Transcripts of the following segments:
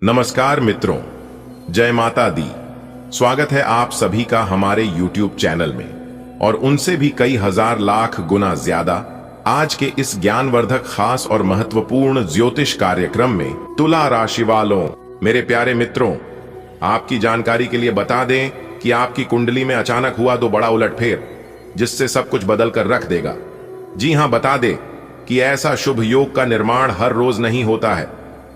नमस्कार मित्रों, जय माता दी। स्वागत है आप सभी का हमारे YouTube चैनल में और उनसे भी कई हजार लाख गुना ज्यादा आज के इस ज्ञानवर्धक खास और महत्वपूर्ण ज्योतिष कार्यक्रम में तुला राशि वालों। मेरे प्यारे मित्रों, आपकी जानकारी के लिए बता दें कि आपकी कुंडली में अचानक हुआ तो बड़ा उलटफेर जिससे सब कुछ बदल कर रख देगा। जी हां, बता दें कि ऐसा शुभ योग का निर्माण हर रोज नहीं होता है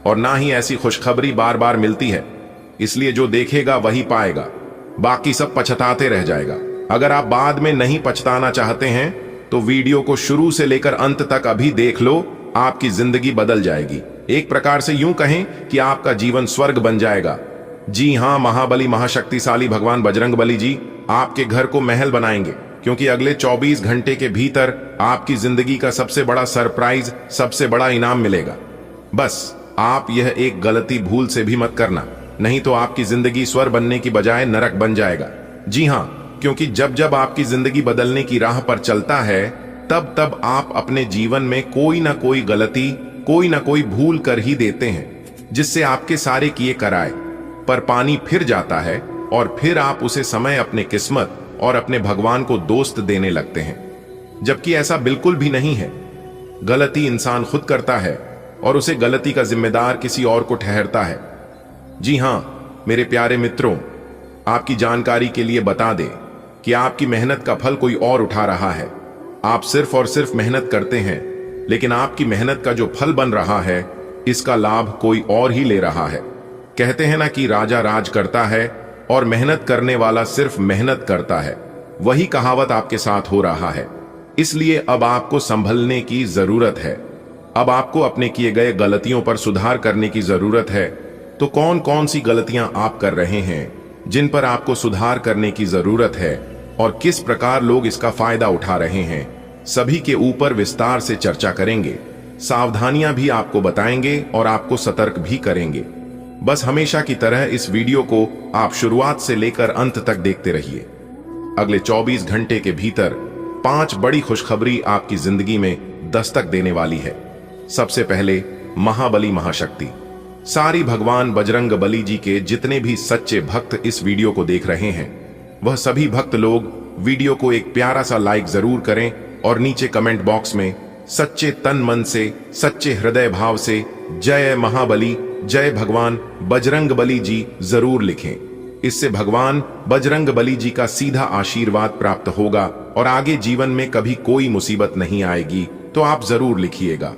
और ना ही ऐसी खुशखबरी बार बार मिलती है। इसलिए जो देखेगा वही पाएगा, बाकी सब पछताते रह जाएगा। अगर आप बाद में नहीं पछताना चाहते हैं तो वीडियो को शुरू से लेकर अंत तक अभी देख लो, आपकी जिंदगी बदल जाएगी। एक प्रकार से यूं कहें कि आपका जीवन स्वर्ग बन जाएगा। जी हां, महाबली महाशक्तिशाली भगवान बजरंगबली जी आपके घर को महल बनाएंगे, क्योंकि अगले 24 घंटे के भीतर आपकी जिंदगी का सबसे बड़ा सरप्राइज, सबसे बड़ा इनाम मिलेगा। बस आप यह एक गलती भूल से भी मत करना, नहीं तो आपकी जिंदगी स्वर्ग बनने की बजाय नरक बन जाएगा। जी हां, क्योंकि जब जब आपकी जिंदगी बदलने की राह पर चलता है तब तब आप अपने जीवन में कोई ना कोई गलती, कोई ना कोई भूल कर ही देते हैं, जिससे आपके सारे किए कराए पर पानी फिर जाता है और फिर आप उसे समय अपने किस्मत और अपने भगवान को दोस्त देने लगते हैं, जबकि ऐसा बिल्कुल भी नहीं है। गलती इंसान खुद करता है और उसे गलती का जिम्मेदार किसी और को ठहरता है। जी हां मेरे प्यारे मित्रों, आपकी जानकारी के लिए बता दें कि आपकी मेहनत का फल कोई और उठा रहा है। आप सिर्फ और सिर्फ मेहनत करते हैं, लेकिन आपकी मेहनत का जो फल बन रहा है इसका लाभ कोई और ही ले रहा है। कहते हैं ना कि राजा राज करता है और मेहनत करने वाला सिर्फ मेहनत करता है। वही कहावत आपके साथ हो रहा है। इसलिए अब आपको संभलने की जरूरत है। अब आपको अपने किए गए गलतियों पर सुधार करने की जरूरत है। तो कौन कौन सी गलतियां आप कर रहे हैं जिन पर आपको सुधार करने की जरूरत है और किस प्रकार लोग इसका फायदा उठा रहे हैं, सभी के ऊपर विस्तार से चर्चा करेंगे। सावधानियां भी आपको बताएंगे और आपको सतर्क भी करेंगे। बस हमेशा की तरह इस वीडियो को आप शुरुआत से लेकर अंत तक देखते रहिए। अगले 24 घंटे के भीतर 5 बड़ी खुशखबरी आपकी जिंदगी में दस्तक देने वाली है। सबसे पहले महाबली महाशक्ति। सारी भगवान बजरंगबली जी के जितने भी सच्चे भक्त इस वीडियो को देख रहे हैं, वह सभी भक्त लोग वीडियो को एक प्यारा सा लाइक जरूर करें और नीचे कमेंट बॉक्स में सच्चे तन मन से, सच्चे हृदय भाव से जय महाबली, जय भगवान बजरंगबली जी जरूर लिखें। इससे भगवान बजरंगबली जी का सीधा आशीर्वाद प्राप्त होगा और आगे जीवन में कभी कोई मुसीबत नहीं आएगी। तो आप जरूर लिखिएगा।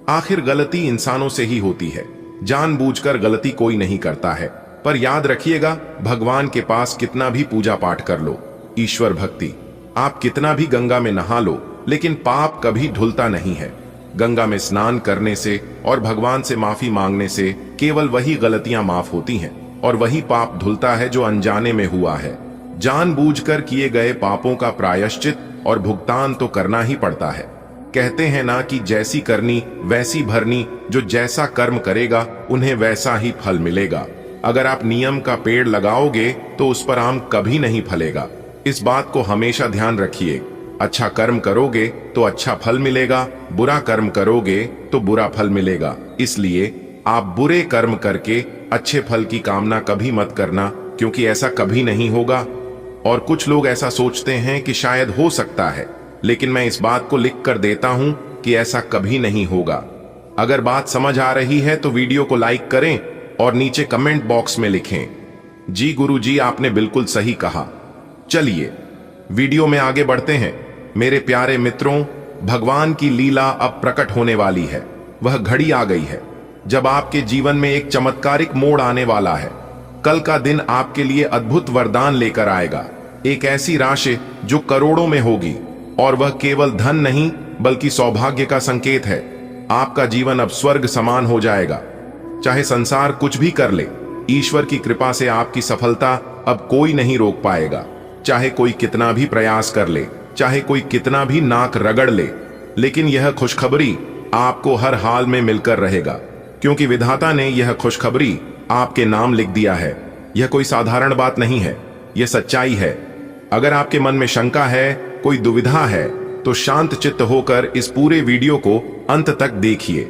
आखिर गलती इंसानों से ही होती है, जानबूझकर गलती कोई नहीं करता है। पर याद रखिएगा, भगवान के पास कितना भी पूजा पाठ कर लो, ईश्वर भक्ति, आप कितना भी गंगा में नहा लो, लेकिन पाप कभी धुलता नहीं है। गंगा में स्नान करने से और भगवान से माफी मांगने से केवल वही गलतियां माफ होती हैं और वही पाप धुलता है जो अनजाने में हुआ है। जानबूझकर किए गए पापों का प्रायश्चित और भुगतान तो करना ही पड़ता है। कहते हैं ना कि जैसी करनी वैसी भरनी, जो जैसा कर्म करेगा उन्हें वैसा ही फल मिलेगा। अगर आप नियम का पेड़ लगाओगे तो उस पर आम कभी नहीं फलेगा। इस बात को हमेशा ध्यान रखिए। अच्छा कर्म करोगे तो अच्छा फल मिलेगा, बुरा कर्म करोगे तो बुरा फल मिलेगा। इसलिए आप बुरे कर्म करके अच्छे फल की कामना कभी मत करना, क्योंकि ऐसा कभी नहीं होगा। और कुछ लोग ऐसा सोचते हैं कि शायद हो सकता है, लेकिन मैं इस बात को लिख कर देता हूं कि ऐसा कभी नहीं होगा। अगर बात समझ आ रही है तो वीडियो को लाइक करें और नीचे कमेंट बॉक्स में लिखें, जी गुरु जी आपने बिल्कुल सही कहा। चलिए वीडियो में आगे बढ़ते हैं। मेरे प्यारे मित्रों, भगवान की लीला अब प्रकट होने वाली है। वह घड़ी आ गई है जब आपके जीवन में एक चमत्कारिक मोड़ आने वाला है। कल का दिन आपके लिए अद्भुत वरदान लेकर आएगा। एक ऐसी राशि जो करोड़ों में होगी, और वह केवल धन नहीं बल्कि सौभाग्य का संकेत है। आपका जीवन अब स्वर्ग समान हो जाएगा। चाहे संसार कुछ भी कर ले, ईश्वर की कृपा से आपकी सफलता अब कोई नहीं रोक पाएगा। चाहे कोई कितना भी प्रयास कर ले, चाहे कोई कितना भी नाक रगड़ ले, लेकिन यह खुशखबरी आपको हर हाल में मिलकर रहेगा, क्योंकि विधाता ने यह खुशखबरी आपके नाम लिख दिया है। यह कोई साधारण बात नहीं है, यह सच्चाई है। अगर आपके मन में शंका है, कोई दुविधा है, तो शांत चित्त होकर इस पूरे वीडियो को अंत तक देखिए।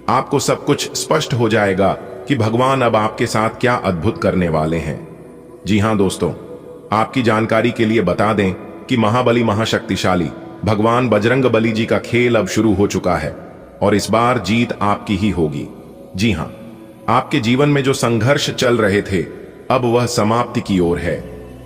आपको सब कुछ स्पष्ट हो जाएगा कि भगवान अब आपके साथ क्या अद्भुत करने वाले हैं। जी हां दोस्तों, आपकी जानकारी के लिए बता दें कि महाबली महाशक्तिशाली भगवान बजरंग बली जी का खेल अब शुरू हो चुका है और इस बार जीत आपकी ही होगी। जी हां, आपके जीवन में जो संघर्ष चल रहे थे अब वह समाप्ति की ओर है।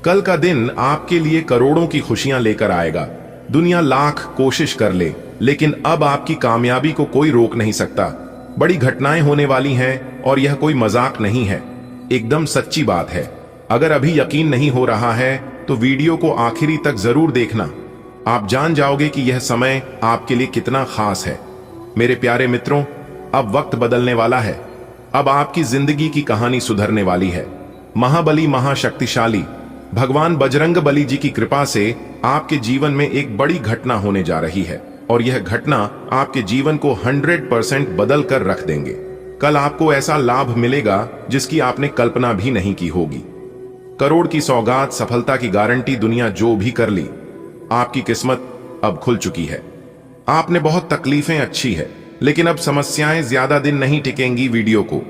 कल का दिन आपके लिए करोड़ों की खुशियां लेकर आएगा। दुनिया लाख कोशिश कर ले, लेकिन अब आपकी कामयाबी को कोई रोक नहीं सकता। बड़ी घटनाएं होने वाली हैं और यह कोई मजाक नहीं है, एकदम सच्ची बात है। अगर अभी यकीन नहीं हो रहा है तो वीडियो को आखिरी तक जरूर देखना। आप जान जाओगे कि यह समय आपके लिए कितना खास है। मेरे प्यारे मित्रों, अब वक्त बदलने वाला है। अब आपकी जिंदगी की कहानी सुधरने वाली है। महाबली महाशक्तिशाली भगवान बजरंग बली जी की कृपा से आपके जीवन में एक बड़ी घटना होने जा रही है और यह घटना आपके जीवन को 100% बदल कर रख देंगे। कल आपको ऐसा लाभ मिलेगा जिसकी आपने कल्पना भी नहीं की होगी। करोड़ की सौगात, सफलता की गारंटी, दुनिया जो भी कर ली, आपकी किस्मत अब खुल चुकी है। आपने बहुत तकलीफें अच्छी है, लेकिन अब समस्याएं ज्यादा दिन नहीं टिकेंगी। वीडियो को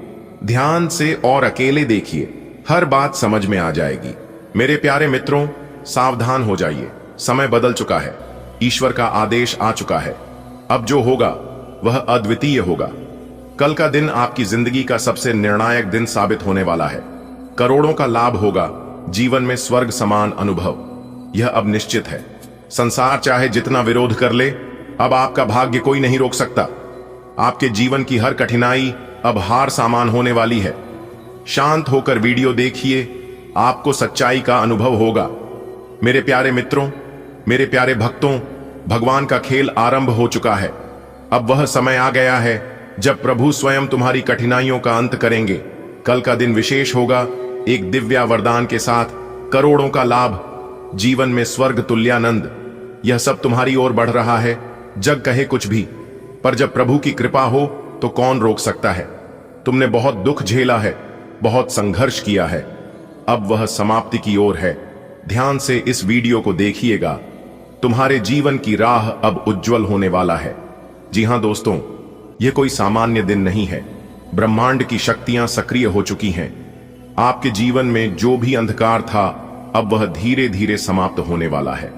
ध्यान से और अकेले देखिए, हर बात समझ में आ जाएगी। मेरे प्यारे मित्रों, सावधान हो जाइए, समय बदल चुका है। ईश्वर का आदेश आ चुका है। अब जो होगा वह अद्वितीय होगा। कल का दिन आपकी जिंदगी का सबसे निर्णायक दिन साबित होने वाला है। करोड़ों का लाभ होगा, जीवन में स्वर्ग समान अनुभव, यह अब निश्चित है। संसार चाहे जितना विरोध कर ले, अब आपका भाग्य कोई नहीं रोक सकता। आपके जीवन की हर कठिनाई अब हार सामान होने वाली है। शांत होकर वीडियो देखिए, आपको सच्चाई का अनुभव होगा। मेरे प्यारे मित्रों, मेरे प्यारे भक्तों, भगवान का खेल आरंभ हो चुका है। अब वह समय आ गया है जब प्रभु स्वयं तुम्हारी कठिनाइयों का अंत करेंगे। कल का दिन विशेष होगा, एक दिव्या वरदान के साथ करोड़ों का लाभ, जीवन में स्वर्ग तुल्यानंद, यह सब तुम्हारी ओर बढ़ रहा है। जग कहे कुछ भी, पर जब प्रभु की कृपा हो तो कौन रोक सकता है। तुमने बहुत दुख झेला है, बहुत संघर्ष किया है, अब वह समाप्ति की ओर है। ध्यान से इस वीडियो को देखिएगा, तुम्हारे जीवन की राह अब उज्जवल होने वाला है। जी हां दोस्तों, यह कोई सामान्य दिन नहीं है। ब्रह्मांड की शक्तियां सक्रिय हो चुकी हैं। आपके जीवन में जो भी अंधकार था अब वह धीरे धीरे समाप्त होने वाला है।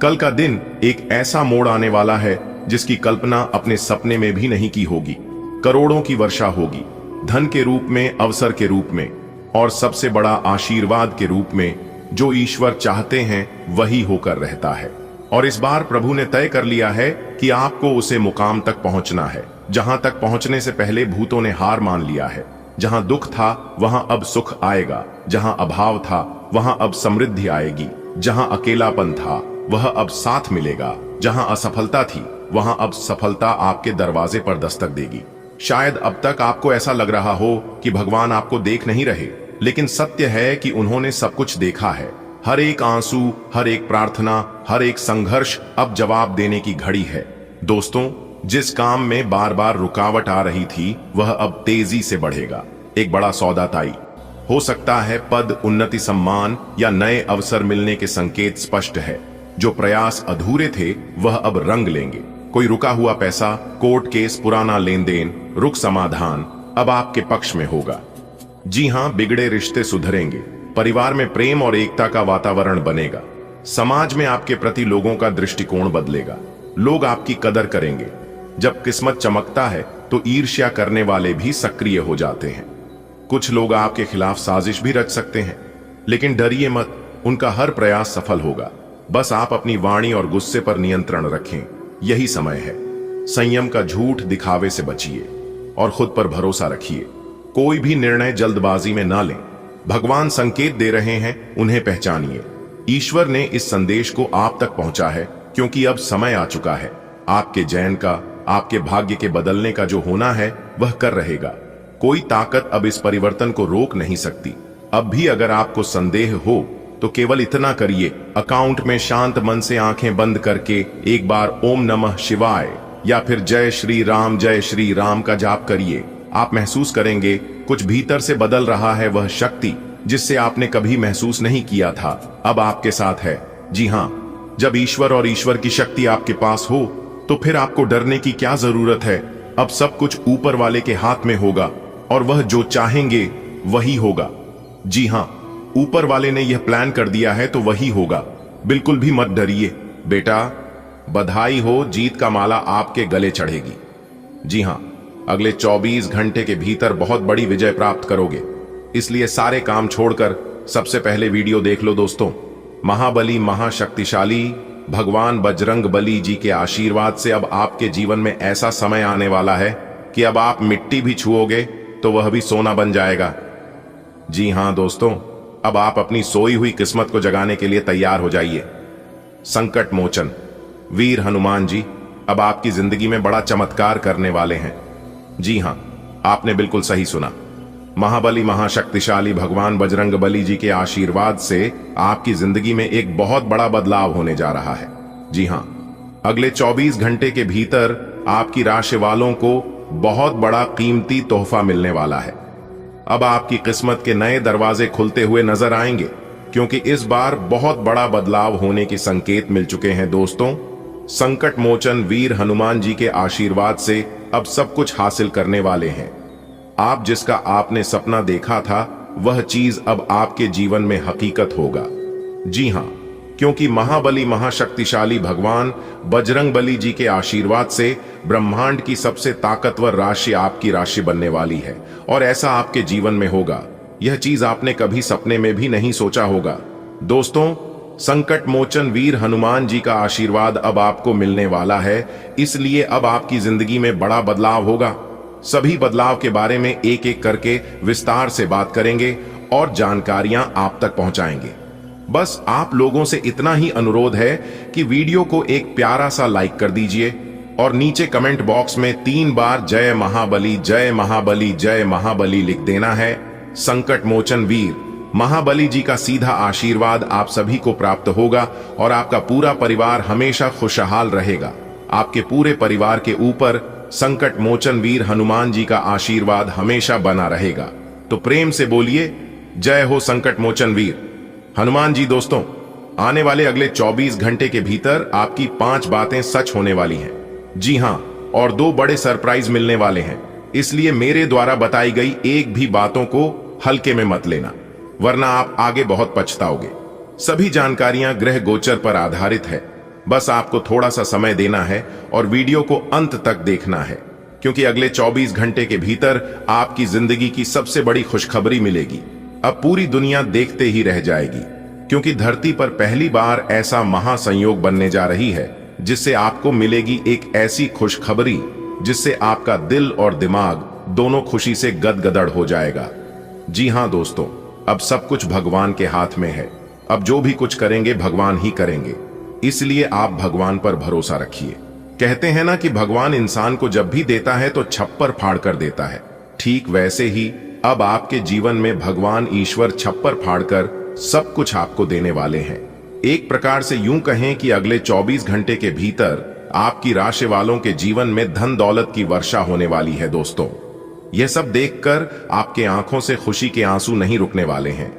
कल का दिन एक ऐसा मोड़ आने वाला है जिसकी कल्पना अपने सपने में भी नहीं की होगी। करोड़ों की वर्षा होगी, धन के रूप में, अवसर के रूप में और सबसे बड़ा आशीर्वाद के रूप में। जो ईश्वर चाहते हैं वही होकर रहता है और इस बार प्रभु ने तय कर लिया है कि आपको उसे मुकाम तक पहुंचना है जहां तक पहुंचने से पहले भूतों ने हार मान लिया है। जहां दुख था वहां अब सुख आएगा, जहां अभाव था वहां अब समृद्धि आएगी, जहां अकेलापन था वह अब साथ मिलेगा, जहां असफलता थी वहां अब सफलता आपके दरवाजे पर दस्तक देगी। शायद अब तक आपको ऐसा लग रहा हो कि भगवान आपको देख नहीं रहे, लेकिन सत्य है कि उन्होंने सब कुछ देखा है। हर एक आंसू, हर एक प्रार्थना, हर एक संघर्ष अब जवाब देने की घड़ी है। दोस्तों, जिस काम में बार बार रुकावट आ रही थी वह अब तेजी से बढ़ेगा। एक बड़ा सौदा तय हो सकता है, पद, उन्नति, सम्मान या नए अवसर मिलने के संकेत स्पष्ट है। जो प्रयास अधूरे थे वह अब रंग लेंगे। कोई रुका हुआ पैसा, कोर्ट केस, पुराना लेन देन, रुक समाधान अब आपके पक्ष में होगा। जी हां, बिगड़े रिश्ते सुधरेंगे, परिवार में प्रेम और एकता का वातावरण बनेगा, समाज में आपके प्रति लोगों का दृष्टिकोण बदलेगा, लोग आपकी कदर करेंगे। जब किस्मत चमकता है तो ईर्ष्या करने वाले भी सक्रिय हो जाते हैं। कुछ लोग आपके खिलाफ साजिश भी रच सकते हैं, लेकिन डरिए मत, उनका हर प्रयास सफल होगा। बस आप अपनी वाणी और गुस्से पर नियंत्रण रखें, यही समय है। संयम का झूठ दिखावे से बचिए और खुद पर भरोसा रखिए। कोई भी निर्णय जल्दबाजी में ना लें। भगवान संकेत दे रहे हैं, उन्हें पहचानिए। ईश्वर ने इस संदेश को आप तक पहुंचा है क्योंकि अब समय आ चुका है। आपके चयन का, आपके भाग्य के बदलने का जो होना है वह कर रहेगा। कोई ताकत अब इस परिवर्तन को रोक नहीं सकती। अब भी अगर आपको संदेह हो तो केवल इतना करिए, अकाउंट में शांत मन से आंखें बंद करके एक बार ओम नमः शिवाय या फिर जय श्री राम का जाप करिए। आप महसूस करेंगे कुछ भीतर से बदल रहा है। वह शक्ति जिससे आपने कभी महसूस नहीं किया था अब आपके साथ है। जी हां, जब ईश्वर और ईश्वर की शक्ति आपके पास हो तो फिर आपको डरने की क्या जरूरत है। अब सब कुछ ऊपर वाले के हाथ में होगा। और वह जो चाहेंगे वही होगा। जी हां, ऊपर वाले ने यह प्लान कर दिया है तो वही होगा। बिल्कुल भी मत डरिए बेटा, बधाई हो, जीत का माला आपके गले चढ़ेगी। जी हां, अगले 24 घंटे के भीतर बहुत बड़ी विजय प्राप्त करोगे, इसलिए सारे काम छोड़कर सबसे पहले वीडियो देख लो दोस्तों। महाबली महाशक्तिशाली भगवान बजरंग बली जी के आशीर्वाद से अब आपके जीवन में ऐसा समय आने वाला है कि अब आप मिट्टी भी छुओगे तो वह भी सोना बन जाएगा। जी हां दोस्तों, अब आप अपनी सोई हुई किस्मत को जगाने के लिए तैयार हो जाइए। संकट मोचन वीर हनुमान जी अब आपकी जिंदगी में बड़ा चमत्कार करने वाले हैं। जी हां, आपने बिल्कुल सही सुना। महाबली महाशक्तिशाली भगवान बजरंग बली जी के आशीर्वाद से आपकी जिंदगी में एक बहुत बड़ा बदलाव होने जा रहा है। जी हां, अगले 24 घंटे के भीतर आपकी राशि वालों को बहुत बड़ा कीमती तोहफा मिलने वाला है। अब आपकी किस्मत के नए दरवाजे खुलते हुए नजर आएंगे, क्योंकि इस बार बहुत बड़ा बदलाव होने के संकेत मिल चुके हैं दोस्तों। संकट मोचन वीर हनुमान जी के आशीर्वाद से अब सब कुछ हासिल करने वाले हैं। आप जिसका आपने सपना देखा था वह चीज अब आपके जीवन में हकीकत होगा। जी हां, क्योंकि महाबली महाशक्तिशाली भगवान बजरंग बली जी के आशीर्वाद से ब्रह्मांड की सबसे ताकतवर राशि आपकी राशि बनने वाली है, और ऐसा आपके जीवन में होगा। यह चीज आपने कभी सपने में भी नहीं सोचा होगा। दोस्तों, संकट मोचन वीर हनुमान जी का आशीर्वाद अब आपको मिलने वाला है, इसलिए अब आपकी जिंदगी में बड़ा बदलाव होगा। सभी बदलाव के बारे में एक एक करके विस्तार से बात करेंगे और जानकारियां आप तक पहुंचाएंगे। बस आप लोगों से इतना ही अनुरोध है कि वीडियो को एक प्यारा सा लाइक कर दीजिए और नीचे कमेंट बॉक्स में 3 बार जय महाबली जय महाबली जय महाबली लिख देना है। संकट मोचन वीर महाबली जी का सीधा आशीर्वाद आप सभी को प्राप्त होगा और आपका पूरा परिवार हमेशा खुशहाल रहेगा। आपके पूरे परिवार के ऊपर संकट मोचन वीर हनुमान जी का आशीर्वाद हमेशा बना रहेगा। तो प्रेम से बोलिए जय हो संकट मोचन वीर हनुमान जी। दोस्तों, आने वाले अगले 24 घंटे के भीतर आपकी 5 बातें सच होने वाली हैं। जी हां, और 2 बड़े सरप्राइज मिलने वाले हैं, इसलिए मेरे द्वारा बताई गई एक भी बातों को हल्के में मत लेना, वरना आप आगे बहुत पछताओगे। सभी जानकारियां ग्रह गोचर पर आधारित है। बस आपको थोड़ा सा समय देना है और वीडियो को अंत तक देखना है, क्योंकि अगले 24 घंटे के भीतर आपकी जिंदगी की सबसे बड़ी खुशखबरी मिलेगी। अब पूरी दुनिया देखते ही रह जाएगी, क्योंकि धरती पर पहली बार ऐसा महासंयोग बनने जा रही है जिससे आपको मिलेगी एक ऐसी खुशखबरी जिससे आपका दिल और दिमाग दोनों खुशी से गदगदड़ हो जाएगा। जी हां दोस्तों, अब सब कुछ भगवान के हाथ में है। अब जो भी कुछ करेंगे भगवान ही करेंगे, इसलिए आप भगवान पर भरोसा रखिए। कहते हैं ना कि भगवान इंसान को जब भी देता है तो छप्पर फाड़ कर देता है, ठीक वैसे ही अब आपके जीवन में भगवान ईश्वर छप्पर फाड़कर सब कुछ आपको देने वाले हैं। एक प्रकार से यूं कहें कि अगले 24 घंटे के भीतर आपकी राशि वालों के जीवन में धन दौलत की वर्षा होने वाली है। दोस्तों, यह सब देखकर आपके आंखों से खुशी के आंसू नहीं रुकने वाले हैं।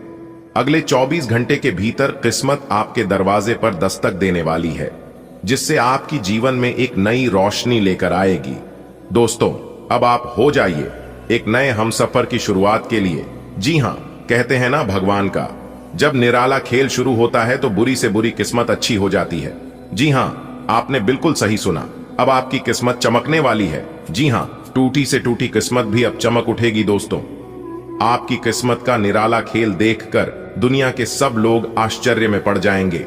अगले 24 घंटे के भीतर किस्मत आपके दरवाजे पर दस्तक देने वाली है, जिससे आपकी जीवन में एक नई रोशनी लेकर आएगी। दोस्तों, अब आप हो जाइए एक नए हमसफर की शुरुआत के लिए। जी हां, कहते हैं ना भगवान का जब निराला खेल शुरू होता है तो बुरी से बुरी किस्मत अच्छी हो जाती है। जी हां, आपने बिल्कुल सही सुना। अब आपकी किस्मत चमकने वाली है। जी हां, टूटी से टूटी किस्मत भी अब चमक उठेगी। दोस्तों, आपकी किस्मत का निराला खेल देखकर दुनिया के सब लोग आश्चर्य में पड़ जाएंगे,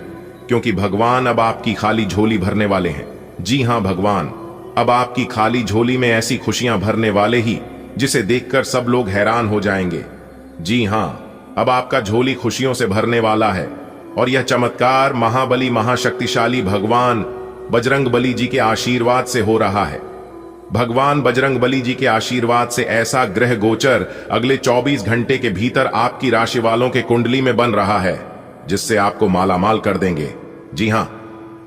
क्योंकि भगवान अब आपकी खाली झोली भरने वाले हैं। जी हां, भगवान अब आपकी खाली झोली में ऐसी खुशियां भरने वाले ही जिसे देखकर सब लोग हैरान हो जाएंगे। जी हां, अब आपका झोली खुशियों से भरने वाला है, और यह चमत्कार महाबली महाशक्तिशाली भगवान बजरंग बली जी के आशीर्वाद से हो रहा है। भगवान बजरंग बली जी के आशीर्वाद से ऐसा ग्रह गोचर अगले 24 घंटे के भीतर आपकी राशि वालों के कुंडली में बन रहा है, जिससे आपको मालामाल कर देंगे। जी हां,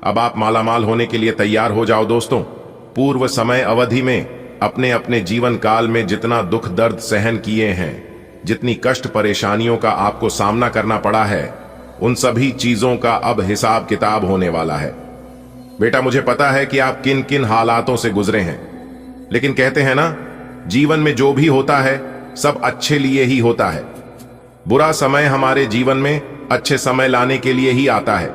अब आप मालामाल होने के लिए तैयार हो जाओ। दोस्तों, पूर्व समय अवधि में अपने अपने जीवन काल में जितना दुख दर्द सहन किए हैं, जितनी कष्ट परेशानियों का आपको सामना करना पड़ा है, उन सभी चीजों का अब हिसाब किताब होने वाला है। बेटा, मुझे पता है कि आप किन किन हालातों से गुजरे हैं, लेकिन कहते हैं ना, जीवन में जो भी होता है सब अच्छे लिए ही होता है। बुरा समय हमारे जीवन में अच्छे समय लाने के लिए ही आता है।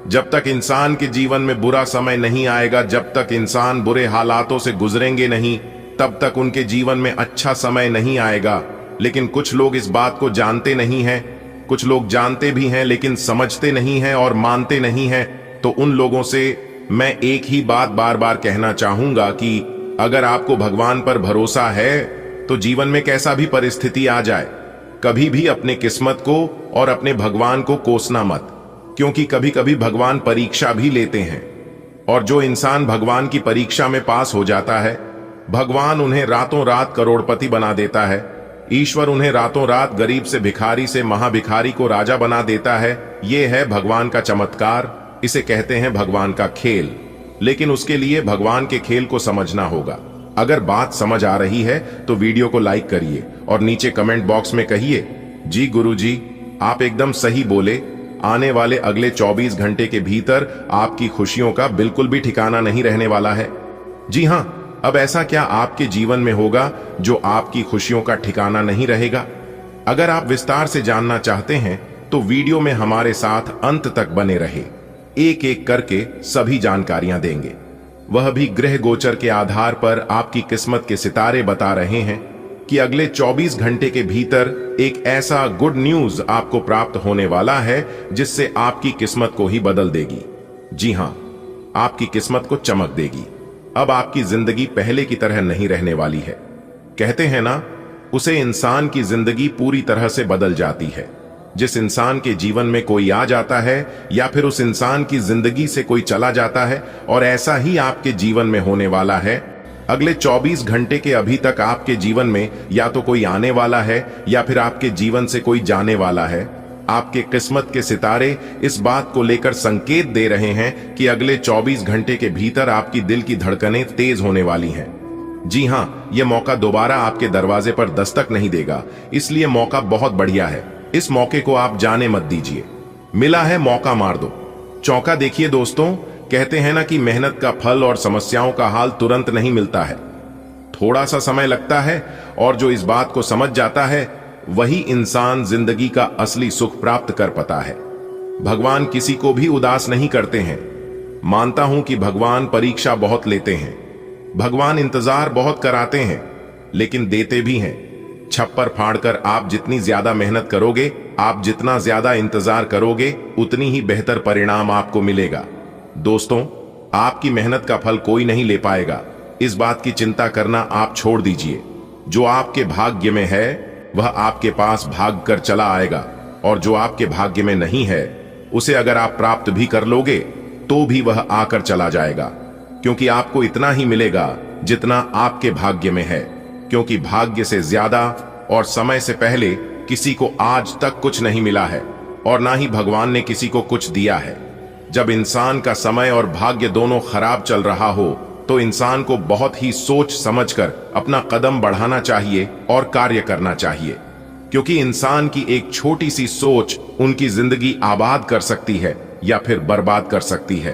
जब तक इंसान के जीवन में बुरा समय नहीं आएगा, जब तक इंसान बुरे हालातों से गुजरेंगे नहीं, तब तक उनके जीवन में अच्छा समय नहीं आएगा। लेकिन कुछ लोग इस बात को जानते नहीं हैं, कुछ लोग जानते भी हैं लेकिन समझते नहीं हैं और मानते नहीं हैं। तो उन लोगों से मैं एक ही बात बार बार कहना चाहूंगा कि अगर आपको भगवान पर भरोसा है तो जीवन में कैसा भी परिस्थिति आ जाए, कभी भी अपने किस्मत को और अपने भगवान को कोसना मत, क्योंकि कभी कभी भगवान परीक्षा भी लेते हैं। और जो इंसान भगवान की परीक्षा में पास हो जाता है, भगवान उन्हें रातों रात करोड़पति बना देता है। ईश्वर उन्हें रातों रात गरीब से भिखारी से महाभिखारी को राजा बना देता है। यह है भगवान का चमत्कार, इसे कहते हैं भगवान का खेल। लेकिन उसके लिए भगवान के खेल को समझना होगा। अगर बात समझ आ रही है तो वीडियो को लाइक करिए और नीचे कमेंट बॉक्स में कहिए, जी गुरुजी आप एकदम सही बोले, आने वाले अगले 24 घंटे के भीतर आपकी खुशियों का बिल्कुल भी ठिकाना नहीं रहने वाला है। जी हां, अब ऐसा क्या आपके जीवन में होगा जो आपकी खुशियों का ठिकाना नहीं रहेगा? अगर आप विस्तार से जानना चाहते हैं तो वीडियो में हमारे साथ अंत तक बने रहे। एक एक करके सभी जानकारियां देंगे, वह भी ग्रह गोचर के आधार पर। आपकी किस्मत के सितारे बता रहे हैं कि अगले 24 घंटे के भीतर एक ऐसा गुड न्यूज आपको प्राप्त होने वाला है जिससे आपकी किस्मत को ही बदल देगी। जी हां, आपकी किस्मत को चमक देगी। अब आपकी जिंदगी पहले की तरह नहीं रहने वाली है। कहते हैं ना, उसे इंसान की जिंदगी पूरी तरह से बदल जाती है। जिस इंसान के जीवन में कोई आ जाता है या फिर उस इंसान की जिंदगी से कोई चला जाता है, और ऐसा ही आपके जीवन में होने वाला है। अगले 24 घंटे के अभी तक आपके जीवन में या तो कोई आने वाला है या फिर आपके जीवन से कोई जाने वाला है। आपके किस्मत के सितारे इस बात को लेकर संकेत दे रहे हैं कि अगले 24 घंटे के भीतर आपकी दिल की धड़कनें तेज होने वाली हैं। जी हां, यह मौका दोबारा आपके दरवाजे पर दस्तक नहीं देगा, इसलिए मौका बहुत बढ़िया है। इस मौके को आप जाने मत दीजिए। मिला है मौका मार दो, चौका देखिए दोस्तों। कहते हैं ना कि मेहनत का फल और समस्याओं का हाल तुरंत नहीं मिलता है, थोड़ा सा समय लगता है। और जो इस बात को समझ जाता है वही इंसान जिंदगी का असली सुख प्राप्त कर पाता है। भगवान किसी को भी उदास नहीं करते हैं। मानता हूं कि भगवान परीक्षा बहुत लेते हैं, भगवान इंतजार बहुत कराते हैं, लेकिन देते भी हैं। छप्पर फाड़कर आप जितनी ज्यादा मेहनत करोगे, आप जितना ज्यादा इंतजार करोगे, उतनी ही बेहतर परिणाम आपको मिलेगा। दोस्तों, आपकी मेहनत का फल कोई नहीं ले पाएगा, इस बात की चिंता करना आप छोड़ दीजिए। जो आपके भाग्य में है वह आपके पास भाग कर चला आएगा, और जो आपके भाग्य में नहीं है उसे अगर आप प्राप्त भी कर लोगे तो भी वह आकर चला जाएगा, क्योंकि आपको इतना ही मिलेगा जितना आपके भाग्य में है। क्योंकि भाग्य से ज्यादा और समय से पहले किसी को आज तक कुछ नहीं मिला है, और ना ही भगवान ने किसी को कुछ दिया है। जब इंसान का समय और भाग्य दोनों खराब चल रहा हो तो इंसान को बहुत ही सोच समझकर अपना कदम बढ़ाना चाहिए और कार्य करना चाहिए, क्योंकि इंसान की एक छोटी सी सोच उनकी जिंदगी आबाद कर सकती है या फिर बर्बाद कर सकती है।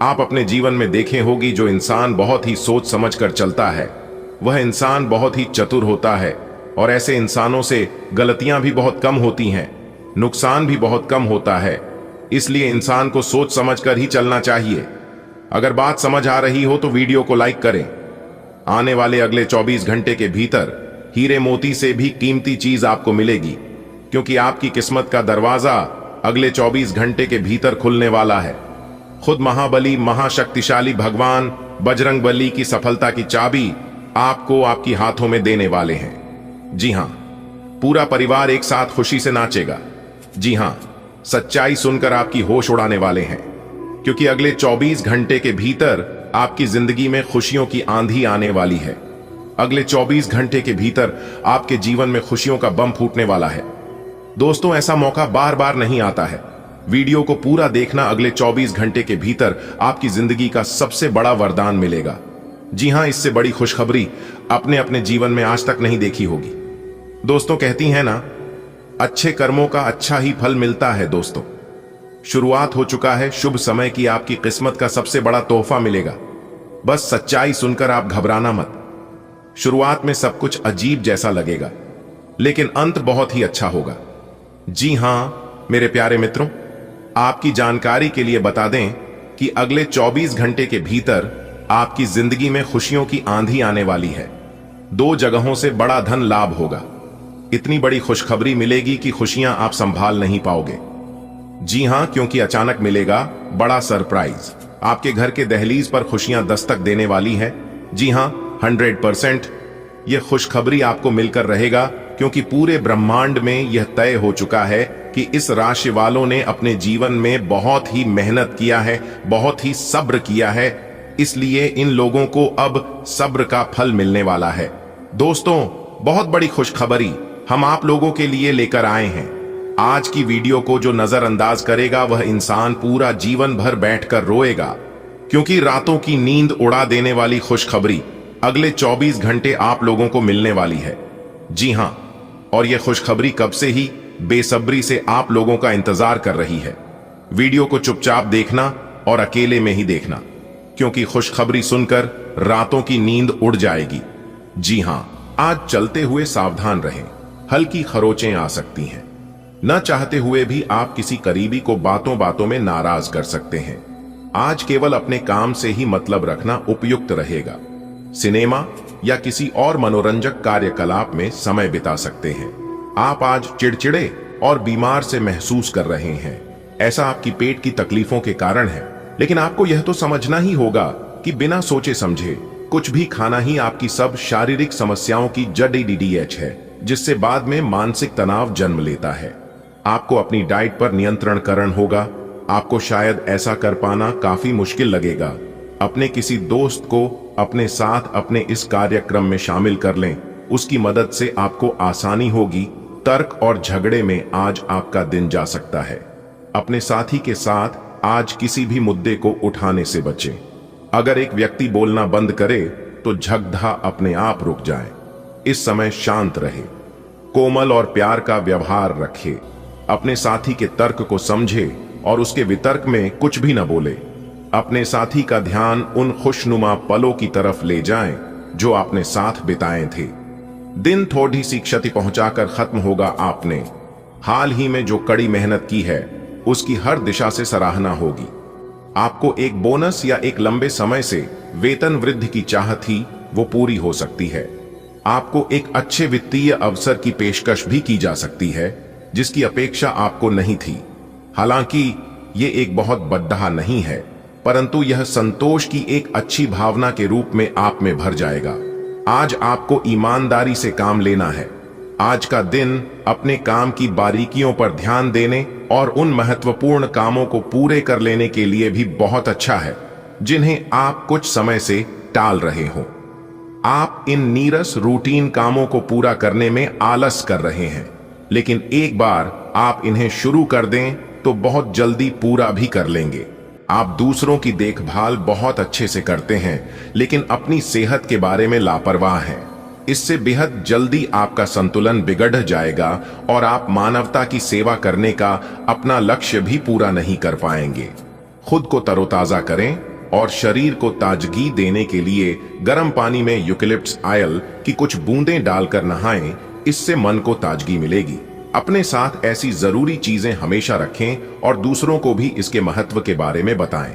आप अपने जीवन में देखे होगी, जो इंसान बहुत ही सोच समझकर चलता है वह इंसान बहुत ही चतुर होता है, और ऐसे इंसानों से गलतियां भी बहुत कम होती हैं, नुकसान भी बहुत कम होता है। इसलिए इंसान को सोच समझकर ही चलना चाहिए। अगर बात समझ आ रही हो तो वीडियो को लाइक करें। आने वाले अगले 24 घंटे के भीतर हीरे मोती से भी कीमती चीज आपको मिलेगी, क्योंकि आपकी किस्मत का दरवाजा अगले 24 घंटे के भीतर खुलने वाला है। खुद महाबली महाशक्तिशाली भगवान बजरंगबली की सफलता की चाबी आपको आपकी हाथों में देने वाले हैं। जी हां, पूरा परिवार एक साथ खुशी से नाचेगा। जी हां, सच्चाई सुनकर आपकी होश उड़ाने वाले हैं, क्योंकि अगले 24 घंटे के भीतर आपकी जिंदगी में खुशियों की आंधी आने वाली है। अगले 24 घंटे के भीतर आपके जीवन में खुशियों का बम फूटने वाला है। दोस्तों, ऐसा मौका बार बार नहीं आता है। वीडियो को पूरा देखना, अगले 24 घंटे के भीतर आपकी जिंदगी का सबसे बड़ा वरदान मिलेगा। जी हां, इससे बड़ी खुशखबरी अपने अपने जीवन में आज तक नहीं देखी होगी। दोस्तों, कहती हैं ना, अच्छे कर्मों का अच्छा ही फल मिलता है। दोस्तों, शुरुआत हो चुका है शुभ समय की, आपकी किस्मत का सबसे बड़ा तोहफा मिलेगा। बस सच्चाई सुनकर आप घबराना मत। शुरुआत में सब कुछ अजीब जैसा लगेगा, लेकिन अंत बहुत ही अच्छा होगा। जी हां मेरे प्यारे मित्रों, आपकी जानकारी के लिए बता दें कि अगले 24 घंटे के भीतर आपकी जिंदगी में खुशियों की आंधी आने वाली है। 2 जगहों से बड़ा धन लाभ होगा। इतनी बड़ी खुशखबरी मिलेगी कि खुशियां आप संभाल नहीं पाओगे। जी हां, क्योंकि अचानक मिलेगा बड़ा सरप्राइज। आपके घर के दहलीज पर खुशियां दस्तक देने वाली है। जी हां, 100% यह खुशखबरी आपको मिलकर रहेगा, क्योंकि पूरे ब्रह्मांड में यह तय हो चुका है कि इस राशि वालों ने अपने जीवन में बहुत ही मेहनत किया है, बहुत ही सब्र किया है, इसलिए इन लोगों को अब सब्र का फल मिलने वाला है। दोस्तों, बहुत बड़ी खुशखबरी हम आप लोगों के लिए लेकर आए हैं। आज की वीडियो को जो नजरअंदाज करेगा वह इंसान पूरा जीवन भर बैठकर रोएगा, क्योंकि रातों की नींद उड़ा देने वाली खुशखबरी अगले 24 घंटे आप लोगों को मिलने वाली है। जी हां, और यह खुशखबरी कब से ही बेसब्री से आप लोगों का इंतजार कर रही है। वीडियो को चुपचाप देखना और अकेले में ही देखना, क्योंकि खुशखबरी सुनकर रातों की नींद उड़ जाएगी। जी हां, आज चलते हुए सावधान रहें, हल्की खरोचें आ सकती हैं। न चाहते हुए भी आप किसी करीबी को बातों बातों में नाराज कर सकते हैं। आज केवल अपने काम से ही मतलब रखना उपयुक्त रहेगा। सिनेमा या किसी और मनोरंजक कार्यकलाप में समय बिता सकते हैं। आप आज चिड़चिड़े और बीमार से महसूस कर रहे हैं। ऐसा आपकी पेट की तकलीफों के कारण है, लेकिन आपको यह तो समझना ही होगा कि बिना सोचे समझे कुछ भी खाना ही आपकी सब शारीरिक समस्याओं की जड़ी है, जिससे बाद में मानसिक तनाव जन्म लेता है। आपको अपनी डाइट पर नियंत्रण करना होगा। आपको शायद ऐसा कर पाना काफी मुश्किल लगेगा। अपने किसी दोस्त को अपने साथ अपने इस कार्यक्रम में शामिल कर लें, उसकी मदद से आपको आसानी होगी। तर्क और झगड़े में आज आपका दिन जा सकता है। अपने साथी के साथ आज किसी भी मुद्दे को उठाने से बचें। अगर एक व्यक्ति बोलना बंद करे तो झगड़ा अपने आप रुक जाए। इस समय शांत रहे, कोमल और प्यार का व्यवहार रखे। अपने साथी के तर्क को समझे और उसके वितर्क में कुछ भी न बोले। अपने साथी का ध्यान उन खुशनुमा पलों की तरफ ले जाएं जो आपने साथ बिताए थे। दिन थोड़ी सी क्षति पहुंचाकर खत्म होगा। आपने हाल ही में जो कड़ी मेहनत की है उसकी हर दिशा से सराहना होगी। आपको एक बोनस या एक लंबे समय से वेतन वृद्धि की चाह थी, वो पूरी हो सकती है। आपको एक अच्छे वित्तीय अवसर की पेशकश भी की जा सकती है, जिसकी अपेक्षा आपको नहीं थी। हालांकि ये एक बहुत बड़ा नहीं है, परंतु यह संतोष की एक अच्छी भावना के रूप में आप में भर जाएगा। आज आपको ईमानदारी से काम लेना है। आज का दिन अपने काम की बारीकियों पर ध्यान देने और उन महत्वपूर्ण कामों को पूरे कर लेने के लिए भी बहुत अच्छा है, जिन्हें आप कुछ समय से टाल रहे हो। आप इन नीरस रूटीन कामों को पूरा करने में आलस कर रहे हैं, लेकिन एक बार आप इन्हें शुरू कर दें तो बहुत जल्दी पूरा भी कर लेंगे। आप दूसरों की देखभाल बहुत अच्छे से करते हैं, लेकिन अपनी सेहत के बारे में लापरवाह हैं। इससे बेहद जल्दी आपका संतुलन बिगड़ जाएगा और आप मानवता की सेवा करने का अपना लक्ष्य भी पूरा नहीं कर पाएंगे। खुद को तरोताजा करें और शरीर को ताजगी देने के लिए गर्म पानी में यूकेलिप्टस ऑयल की कुछ बूंदें डालकर नहाएं। इससे मन को ताजगी मिलेगी। अपने साथ ऐसी जरूरी चीजें हमेशा रखें और दूसरों को भी इसके महत्व के बारे में बताएं।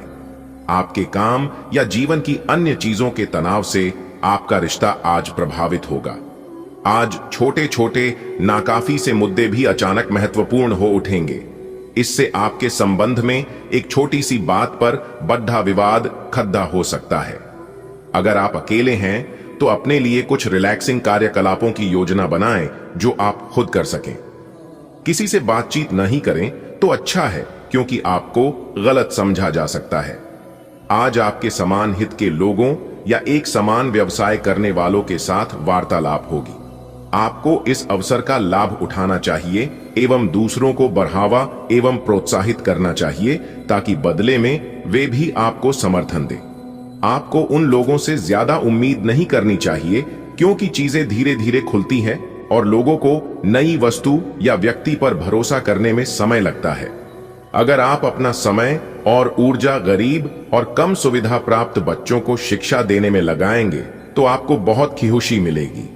आपके काम या जीवन की अन्य चीजों के तनाव से आपका रिश्ता आज प्रभावित होगा। आज छोटे छोटे नाकाफी से मुद्दे भी अचानक महत्वपूर्ण हो उठेंगे। इससे आपके संबंध में एक छोटी सी बात पर बड़ा विवाद खड़ा हो सकता है। अगर आप अकेले हैं तो अपने लिए कुछ रिलैक्सिंग कार्यकलापों की योजना बनाएं जो आप खुद कर सकें। किसी से बातचीत नहीं करें तो अच्छा है, क्योंकि आपको गलत समझा जा सकता है। आज आपके समान हित के लोगों या एक समान व्यवसाय करने वालों के साथ वार्तालाप होगी। आपको इस अवसर का लाभ उठाना चाहिए एवं दूसरों को बढ़ावा एवं प्रोत्साहित करना चाहिए, ताकि बदले में वे भी आपको समर्थन दें। आपको उन लोगों से ज्यादा उम्मीद नहीं करनी चाहिए, क्योंकि चीजें धीरे धीरे खुलती हैं और लोगों को नई वस्तु या व्यक्ति पर भरोसा करने में समय लगता है। अगर आप अपना समय और ऊर्जा गरीब और कम सुविधा प्राप्त बच्चों को शिक्षा देने में लगाएंगे तो आपको बहुत खुशी मिलेगी।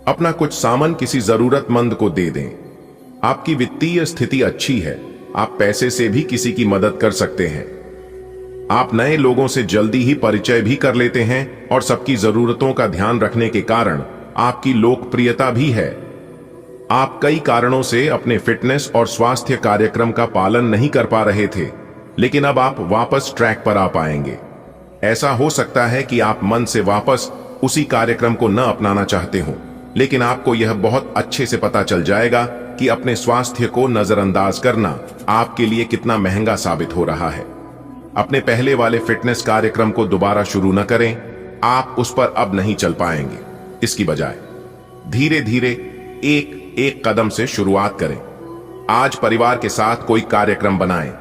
अपना कुछ सामान किसी जरूरतमंद को दे दें। आपकी वित्तीय स्थिति अच्छी है, आप पैसे से भी किसी की मदद कर सकते हैं। आप नए लोगों से जल्दी ही परिचय भी कर लेते हैं और सबकी जरूरतों का ध्यान रखने के कारण आपकी लोकप्रियता भी है। आप कई कारणों से अपने फिटनेस और स्वास्थ्य कार्यक्रम का पालन नहीं कर पा रहे थे, लेकिन अब आप वापस ट्रैक पर आ पाएंगे। ऐसा हो सकता है कि आप मन से वापस उसी कार्यक्रम को न अपनाना चाहते हो, लेकिन आपको यह बहुत अच्छे से पता चल जाएगा कि अपने स्वास्थ्य को नजरअंदाज करना आपके लिए कितना महंगा साबित हो रहा है। अपने पहले वाले फिटनेस कार्यक्रम को दोबारा शुरू न करें, आप उस पर अब नहीं चल पाएंगे। इसकी बजाय धीरे धीरे एक एक कदम से शुरुआत करें। आज परिवार के साथ कोई कार्यक्रम बनाएं।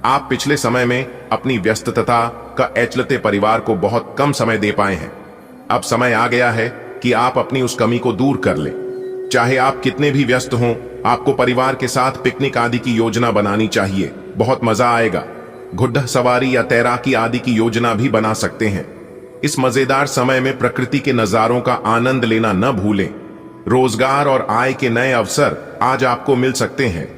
आप पिछले समय में अपनी व्यस्तता का चलते परिवार को बहुत कम समय दे पाए हैं। अब समय आ गया है कि आप अपनी उस कमी को दूर कर लें। चाहे आप कितने भी व्यस्त हों, आपको परिवार के साथ पिकनिक आदि की योजना बनानी चाहिए। बहुत मजा आएगा। घुड्डा सवारी या तैराकी आदि की योजना भी बना सकते हैं। इस मजेदार समय में प्रकृति के नजारों का आनंद लेना न भूलें। रोजगार और आय के नए अवसर आज आपको मिल सकते हैं।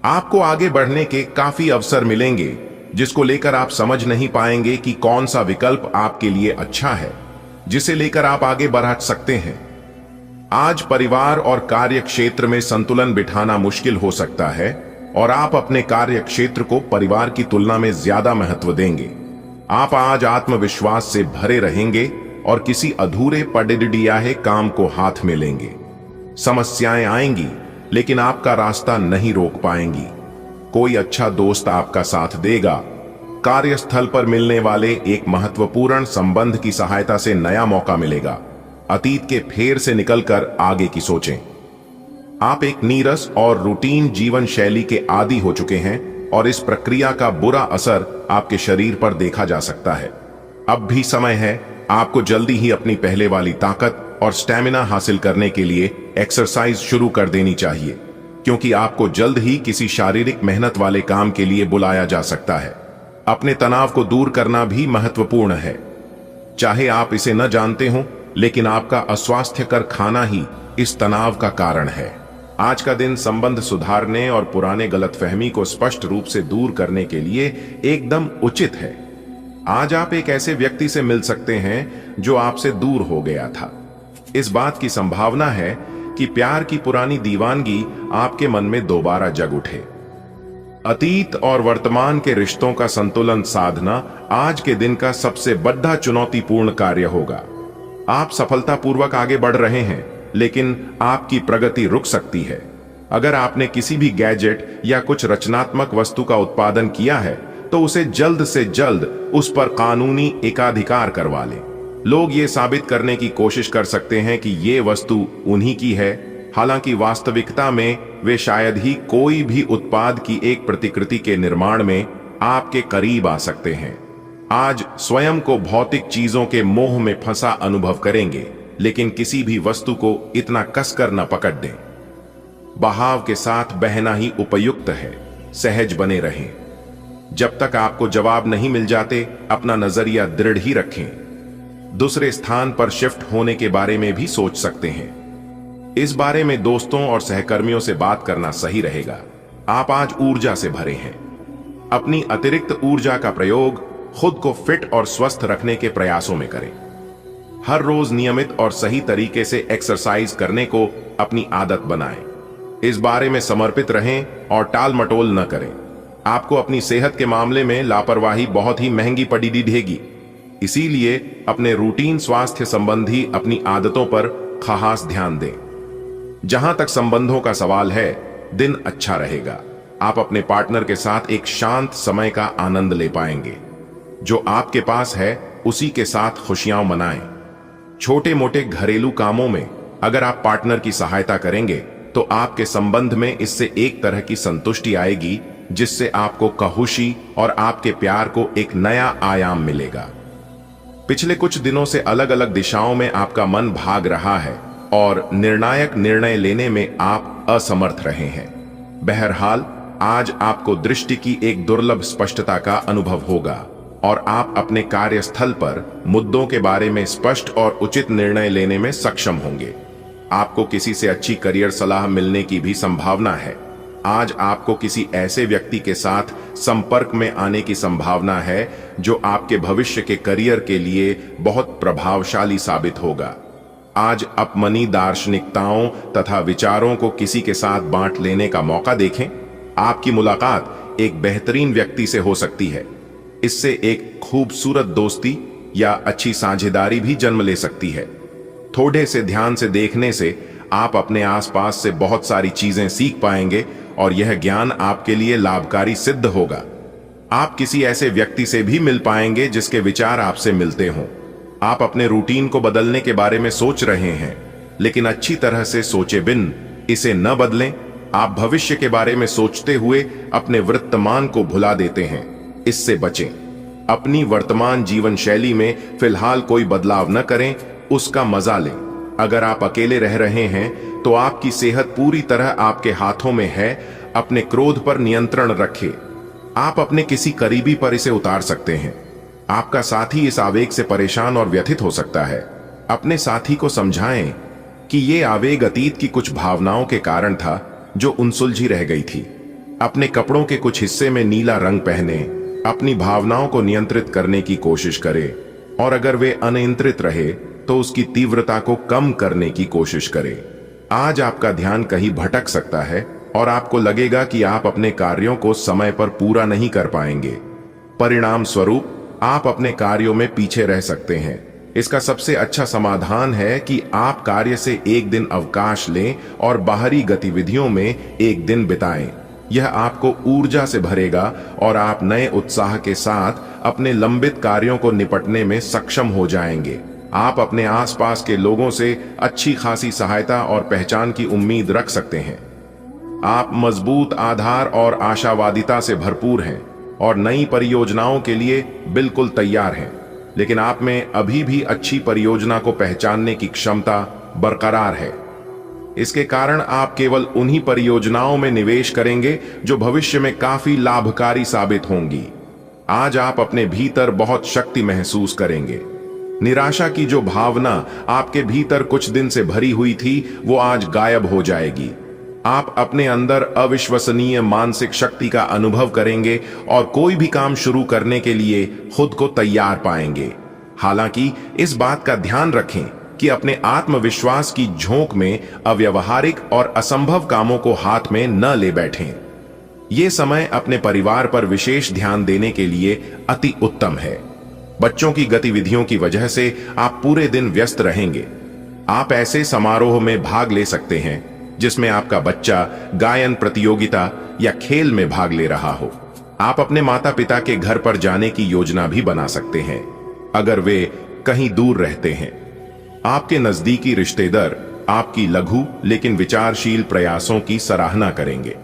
आपको आगे बढ़ने के काफी अवसर मिलेंगे, जिसको लेकर आप समझ नहीं पाएंगे कि कौन सा विकल्प आपके लिए अच्छा है, जिसे लेकर आप आगे बढ़ सकते हैं। आज परिवार और कार्य क्षेत्र में संतुलन बिठाना मुश्किल हो सकता है और आप अपने कार्य क्षेत्र को परिवार की तुलना में ज्यादा महत्व देंगे। आप आज आत्मविश्वास से भरे रहेंगे और किसी अधूरे पड़े काम को हाथ में लेंगे। समस्याएं आएंगी, लेकिन आपका रास्ता नहीं रोक पाएंगी। कोई अच्छा दोस्त आपका साथ देगा। कार्यस्थल पर मिलने वाले एक महत्वपूर्ण संबंध की सहायता से नया मौका मिलेगा। अतीत के फेर से निकलकर आगे की सोचें। आप एक नीरस और रूटीन जीवन शैली के आदी हो चुके हैं और इस प्रक्रिया का बुरा असर आपके शरीर पर देखा जा सकता है। अब भी समय है आपको जल्दी ही अपनी पहले वाली ताकत और स्टैमिना हासिल करने के लिए एक्सरसाइज शुरू कर देनी चाहिए, क्योंकि आपको जल्द ही किसी शारीरिक मेहनत वाले काम के लिए बुलाया जा सकता है। अपने तनाव को दूर करना भी महत्वपूर्ण है। चाहे आप इसे न जानते हो, लेकिन आपका अस्वास्थ्यकर खाना ही इस तनाव का कारण है। आज का दिन संबंध सुधारने और पुराने गलतफहमी को स्पष्ट रूप से दूर करने के लिए एकदम उचित है। आज आप एक ऐसे व्यक्ति से मिल सकते हैं जो आपसे दूर हो गया था। इस बात की संभावना है कि प्यार की पुरानी दीवानगी आपके मन में दोबारा जग उठे। अतीत और वर्तमान के रिश्तों का संतुलन साधना आज के दिन का सबसे बड़ा चुनौतीपूर्ण कार्य होगा। आप सफलतापूर्वक आगे बढ़ रहे हैं, लेकिन आपकी प्रगति रुक सकती है। अगर आपने किसी भी गैजेट या कुछ रचनात्मक वस्तु का उत्पादन किया है, तो उसे जल्द से जल्द उस पर कानूनी एकाधिकार करवा लें। लोग ये साबित करने की कोशिश कर सकते हैं कि ये वस्तु उन्हीं की है, हालांकि वास्तविकता में वे शायद ही कोई भी उत्पाद की एक प्रतिकृति के निर्माण में आपके करीब आ सकते हैं। आज स्वयं को भौतिक चीजों के मोह में फंसा अनुभव करेंगे, लेकिन किसी भी वस्तु को इतना कसकर न पकड़ दें। बहाव के साथ बहना ही उपयुक्त है। सहज बने रहें। जब तक आपको जवाब नहीं मिल जाते, अपना नजरिया दृढ़ ही रखें। दूसरे स्थान पर शिफ्ट होने के बारे में भी सोच सकते हैं। इस बारे में दोस्तों और सहकर्मियों से बात करना सही रहेगा। आप आज ऊर्जा से भरे हैं। अपनी अतिरिक्त ऊर्जा का प्रयोग खुद को फिट और स्वस्थ रखने के प्रयासों में करें। हर रोज नियमित और सही तरीके से एक्सरसाइज करने को अपनी आदत बनाएं। इस बारे में समर्पित रहें और टाल मटोल न करें। आपको अपनी सेहत के मामले में लापरवाही बहुत ही महंगी पड़ी दिखेगी। इसीलिए अपने रूटीन स्वास्थ्य संबंधी अपनी आदतों पर खास ध्यान दें। जहां तक संबंधों का सवाल है, दिन अच्छा रहेगा। आप अपने पार्टनर के साथ एक शांत समय का आनंद ले पाएंगे। जो आपके पास है उसी के साथ खुशियां मनाएं। छोटे मोटे घरेलू कामों में अगर आप पार्टनर की सहायता करेंगे, तो आपके संबंध में इससे एक तरह की संतुष्टि आएगी, जिससे आपको खुशी और आपके प्यार को एक नया आयाम मिलेगा। पिछले कुछ दिनों से अलग अलग दिशाओं में आपका मन भाग रहा है और निर्णायक निर्णय लेने में आप असमर्थ रहे हैं। बहरहाल, आज आपको दृष्टि की एक दुर्लभ स्पष्टता का अनुभव होगा और आप अपने कार्यस्थल पर मुद्दों के बारे में स्पष्ट और उचित निर्णय लेने में सक्षम होंगे। आपको किसी से अच्छी करियर सलाह मिलने की भी संभावना है। आज आपको किसी ऐसे व्यक्ति के साथ संपर्क में आने की संभावना है जो आपके भविष्य के करियर के लिए बहुत प्रभावशाली साबित होगा। आज अपनी दार्शनिकताओं तथा विचारों को किसी के साथ बांट लेने का मौका देखें। आपकी मुलाकात एक बेहतरीन व्यक्ति से हो सकती है। इससे एक खूबसूरत दोस्ती या अच्छी साझेदारी भी जन्म ले सकती है। थोड़े से ध्यान से देखने से आप अपने आसपास से बहुत सारी चीजें सीख पाएंगे और यह ज्ञान आपके लिए लाभकारी सिद्ध होगा। आप किसी ऐसे व्यक्ति से भी मिल पाएंगे जिसके विचार आपसे मिलते हों। आप अपने रूटीन को बदलने के बारे में सोच रहे हैं, लेकिन अच्छी तरह से सोचे बिन इसे न बदलें। आप भविष्य के बारे में सोचते हुए अपने वर्तमान को भुला देते हैं। इससे बचें। अपनी वर्तमान जीवन शैली में फिलहाल कोई बदलाव न करें, उसका मजा लें। अगर आप अकेले रह रहे हैं तो आपकी सेहत पूरी तरह आपके हाथों में है। अपने क्रोध पर नियंत्रण रखें। आप अपने किसी करीबी पर इसे उतार सकते हैं। आपका साथी इस आवेग से परेशान और व्यथित हो सकता है। अपने साथी को समझाएं कि यह आवेग अतीत की कुछ भावनाओं के कारण था जो उनसुलझी रह गई थी। अपने कपड़ों के कुछ हिस्से में नीला रंग पहने अपनी भावनाओं को नियंत्रित करने की कोशिश करें, और अगर वे अनियंत्रित रहे तो उसकी तीव्रता को कम करने की कोशिश करें। आज आपका ध्यान कहीं भटक सकता है और आपको लगेगा कि आप अपने कार्यों को समय पर पूरा नहीं कर पाएंगे। परिणाम स्वरूप आप अपने कार्यों में पीछे रह सकते हैं। इसका सबसे अच्छा समाधान है कि आप कार्य से एक दिन अवकाश लें और बाहरी गतिविधियों में एक दिन बिताएं। यह आपको ऊर्जा से भरेगा और आप नए उत्साह के साथ अपने लंबित कार्यों को निपटने में सक्षम हो जाएंगे। आप अपने आसपास के लोगों से अच्छी खासी सहायता और पहचान की उम्मीद रख सकते हैं। आप मजबूत आधार और आशावादिता से भरपूर हैं और नई परियोजनाओं के लिए बिल्कुल तैयार हैं, लेकिन आप में अभी भी अच्छी परियोजना को पहचानने की क्षमता बरकरार है। इसके कारण आप केवल उन्हीं परियोजनाओं में निवेश करेंगे जो भविष्य में काफी लाभकारी साबित होंगी। आज आप अपने भीतर बहुत शक्ति महसूस करेंगे। निराशा की जो भावना आपके भीतर कुछ दिन से भरी हुई थी, वो आज गायब हो जाएगी। आप अपने अंदर अविश्वसनीय मानसिक शक्ति का अनुभव करेंगे और कोई भी काम शुरू करने के लिए खुद को तैयार पाएंगे। हालांकि इस बात का ध्यान रखें कि अपने आत्मविश्वास की झोंक में अव्यावहारिक और असंभव कामों को हाथ में न ले बैठें। ये समय अपने परिवार पर विशेष ध्यान देने के लिए अति उत्तम है। बच्चों की गतिविधियों की वजह से आप पूरे दिन व्यस्त रहेंगे। आप ऐसे समारोह में भाग ले सकते हैं जिसमें आपका बच्चा गायन प्रतियोगिता या खेल में भाग ले रहा हो। आप अपने माता पिता के घर पर जाने की योजना भी बना सकते हैं अगर वे कहीं दूर रहते हैं। आपके नजदीकी रिश्तेदार आपकी लघु लेकिन विचारशील प्रयासों की सराहना करेंगे।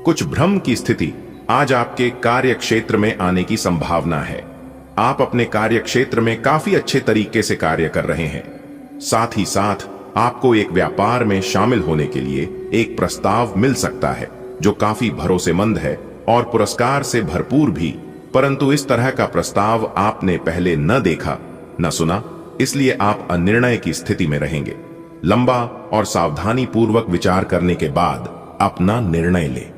कुछ भ्रम की स्थिति आज आपके कार्य क्षेत्र में आने की संभावना है। आप अपने कार्य क्षेत्र में काफी अच्छे तरीके से कार्य कर रहे हैं। साथ ही साथ आपको एक व्यापार में शामिल होने के लिए एक प्रस्ताव मिल सकता है जो काफी भरोसेमंद है और पुरस्कार से भरपूर भी, परंतु इस तरह का प्रस्ताव आपने पहले न देखा न सुना, इसलिए आप अनिर्णय की स्थिति में रहेंगे। लंबा और सावधानी पूर्वक विचार करने के बाद अपना निर्णय लें।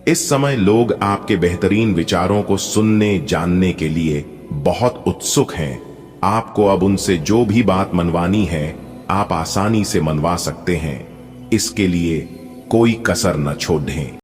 इस समय लोग आपके बेहतरीन विचारों को सुनने जानने के लिए बहुत उत्सुक हैं। आपको अब उनसे जो भी बात मनवानी है आप आसानी से मनवा सकते हैं। इसके लिए कोई कसर न छोड़ें।